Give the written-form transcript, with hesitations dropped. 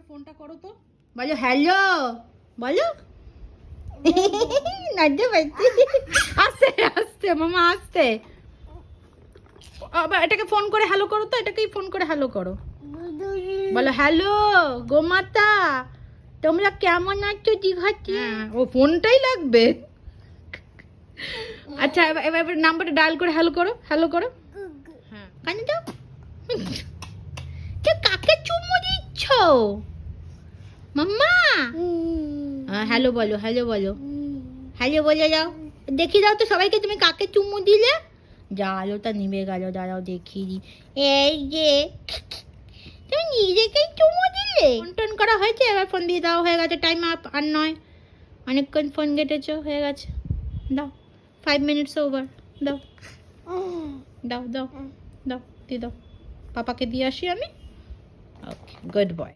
ফোনটা করো তো, বলো হ্যালো, বলো। নাচতে পারছি, আস্তে আস্তে মামা আস্তে। আবার এটাকে ফোন করে হ্যালো করো তো, এটাকেই ফোন করে হ্যালো করো, বলো হ্যালো গোমাতা, তোমরা কেমন আছো দীঘাতে। ও ফোনটাই লাগবে। আচ্ছা এবার নাম্বারটা ডায়াল করে হ্যালো করো, হ্যালো করো। হ্যাঁ কানে দাও। কাকে চুমু দিচ্ছ মাম্মা? হ্যালো বলো, হ্যালো বলো, হ্যালো বলে যাও, দেখি দাও তো সবাইকে তুমি কাকে চুমু দিলে। যা আলোটা নিভে গেল, দাঁড়াও দেখিয়ে দিই। এই যে তুমি নিজেকেই চুমু দিলে। ফোন টোন করা হয়েছে, এবার ফোন দিয়ে দাও, হয়ে গেছে টাইম আপ, আর নয়, অনেকক্ষণ ফোন কেটেছো, হয়ে গেছে, দাও 5 minutes ওভার, দাও দাও দাও দাও দিয়ে দাও, পাপাকে দিয়ে আসি আমি। Okay good boy.